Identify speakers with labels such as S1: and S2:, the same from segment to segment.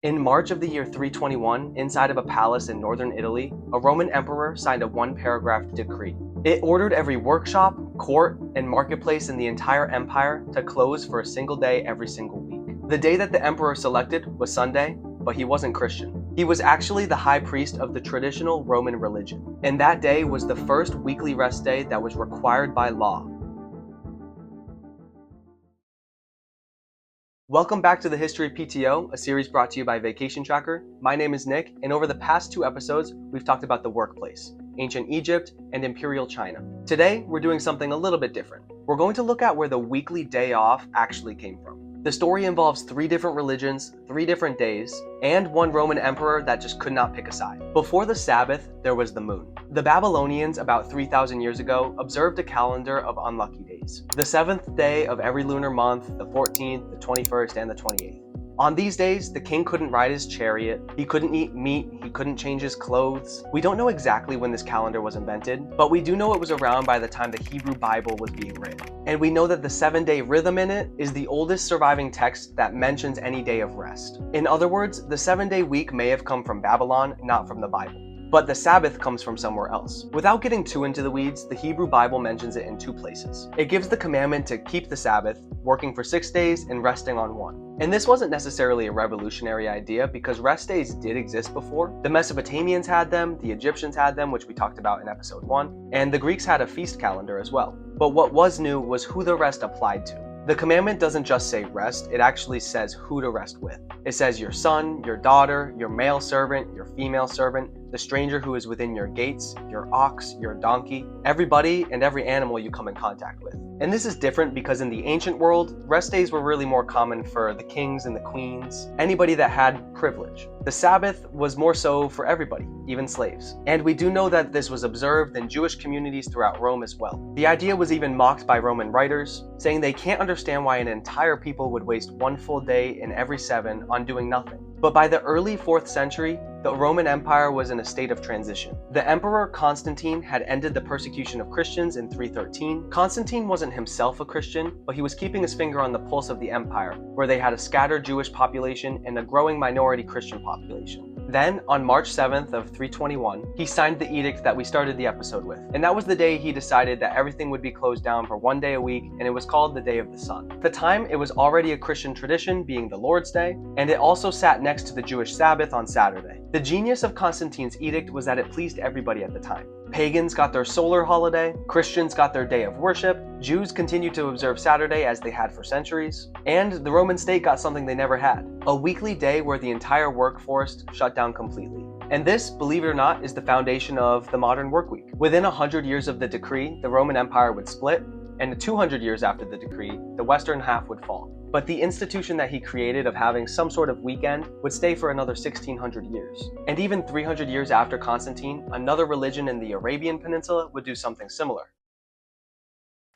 S1: In March of the year 321, inside of a palace in northern Italy, a Roman emperor signed a one-paragraph decree. It ordered every workshop, court, and marketplace in the entire empire to close for a single day every single week. The day that the emperor selected was Sunday, but he wasn't Christian. He was actually the high priest of the traditional Roman religion, and that day was the first weekly rest day that was required by law. Welcome back to the History of PTO, a series brought to you by Vacation Tracker. My name is Nick, and over the past 2 episodes, we've talked about the workplace, ancient Egypt, and imperial China. Today, we're doing something a little bit different. We're going to look at where the weekly day off actually came from. The story involves 3 different religions, 3 different days, and one Roman emperor that just could not pick a side. Before the Sabbath, there was the moon. The Babylonians, about 3,000 years ago, observed a calendar of unlucky days. The 7th day of every lunar month, the 14th, the 21st, and the 28th. On these days, the king couldn't ride his chariot, he couldn't eat meat, he couldn't change his clothes. We don't know exactly when this calendar was invented, but we do know it was around by the time the Hebrew Bible was being written. And we know that the 7-day rhythm in it is the oldest surviving text that mentions any day of rest. In other words, the 7-day week may have come from Babylon, not from the Bible. But the Sabbath comes from somewhere else. Without getting too into the weeds, the Hebrew Bible mentions it in 2 places. It gives the commandment to keep the Sabbath, working for 6 days and resting on 1. And this wasn't necessarily a revolutionary idea because rest days did exist before. The Mesopotamians had them, the Egyptians had them, which we talked about in episode 1, and the Greeks had a feast calendar as well. But what was new was who the rest applied to. The commandment doesn't just say rest, it actually says who to rest with. It says your son, your daughter, your male servant, your female servant, the stranger who is within your gates, your ox, your donkey, everybody and every animal you come in contact with. And this is different because in the ancient world, rest days were really more common for the kings and the queens, anybody that had privilege. The Sabbath was more so for everybody, even slaves. And we do know that this was observed in Jewish communities throughout Rome as well. The idea was even mocked by Roman writers, saying they can't understand why an entire people would waste 1 full day in every 7 on doing nothing. But by the early 4th century, the Roman Empire was in a state of transition. The Emperor Constantine had ended the persecution of Christians in 313. Constantine wasn't himself a Christian, but he was keeping his finger on the pulse of the empire, where they had a scattered Jewish population and a growing minority Christian population. Then, on March 7th of 321, he signed the edict that we started the episode with. And that was the day he decided that everything would be closed down for 1 day a week, and it was called the Day of the Sun. At the time, it was already a Christian tradition, being the Lord's Day, and it also sat next to the Jewish Sabbath on Saturday. The genius of Constantine's edict was that it pleased everybody at the time. Pagans got their solar holiday, Christians got their day of worship, Jews continued to observe Saturday as they had for centuries, and the Roman state got something they never had, a weekly day where the entire workforce shut down completely. And this, believe it or not, is the foundation of the modern work week. Within 100 years of the decree, the Roman Empire would split, and 200 years after the decree, the western half would fall. But the institution that he created of having some sort of weekend would stay for another 1600 years. And even 300 years after Constantine, another religion in the Arabian Peninsula would do something similar.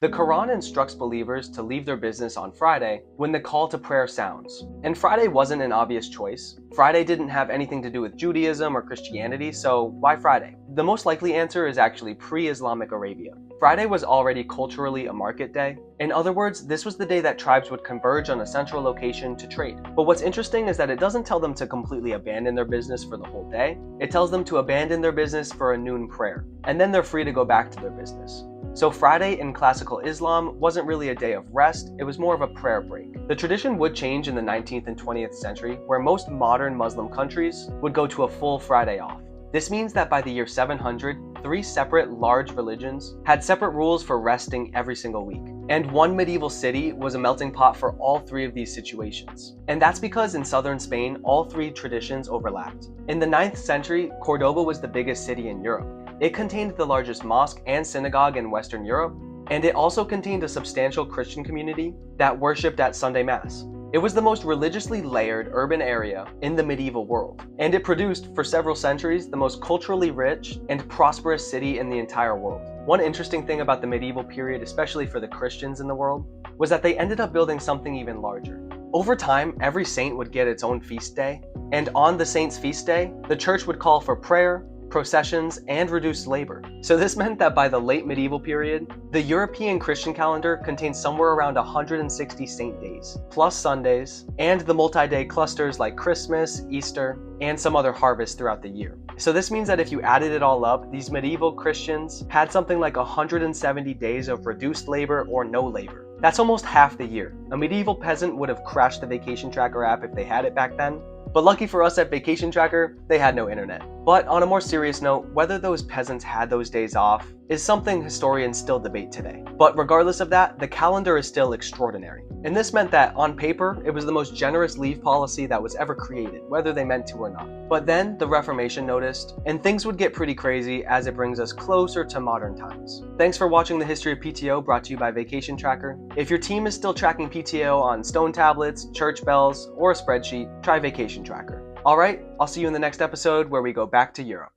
S1: The Quran instructs believers to leave their business on Friday when the call to prayer sounds. And Friday wasn't an obvious choice. Friday didn't have anything to do with Judaism or Christianity, so why Friday? The most likely answer is actually pre-Islamic Arabia. Friday was already culturally a market day. In other words, this was the day that tribes would converge on a central location to trade. But what's interesting is that it doesn't tell them to completely abandon their business for the whole day. It tells them to abandon their business for a noon prayer, and then they're free to go back to their business. So Friday in classical Islam wasn't really a day of rest, it was more of a prayer break. The tradition would change in the 19th and 20th century, where most modern Muslim countries would go to a full Friday off. This means that by the year 700, 3 separate large religions had separate rules for resting every single week. And one medieval city was a melting pot for all 3 of these situations. And that's because in southern Spain, all 3 traditions overlapped. In the 9th century, Córdoba was the biggest city in Europe. It contained the largest mosque and synagogue in Western Europe, and it also contained a substantial Christian community that worshipped at Sunday Mass. It was the most religiously layered urban area in the medieval world, and it produced, for several centuries, the most culturally rich and prosperous city in the entire world. One interesting thing about the medieval period, especially for the Christians in the world, was that they ended up building something even larger. Over time, every saint would get its own feast day, and on the saint's feast day, the church would call for prayer, processions, and reduced labor. So this meant that by the late medieval period, the European Christian calendar contained somewhere around 160 saint days, plus Sundays, and the multi-day clusters like Christmas, Easter, and some other harvests throughout the year. So this means that if you added it all up, these medieval Christians had something like 170 days of reduced labor or no labor. That's almost half the year. A medieval peasant would have crashed the Vacation Tracker app if they had it back then. But lucky for us at Vacation Tracker, they had no internet. But on a more serious note, whether those peasants had those days off is something historians still debate today. But regardless of that, the calendar is still extraordinary. And this meant that, on paper, it was the most generous leave policy that was ever created, whether they meant to or not. But then the Reformation noticed, and things would get pretty crazy as it brings us closer to modern times. Thanks for watching the History of PTO, brought to you by Vacation Tracker. If your team is still tracking PTO on stone tablets, church bells, or a spreadsheet, try Vacation Tracker. Alright, I'll see you in the next episode where we go back to Europe.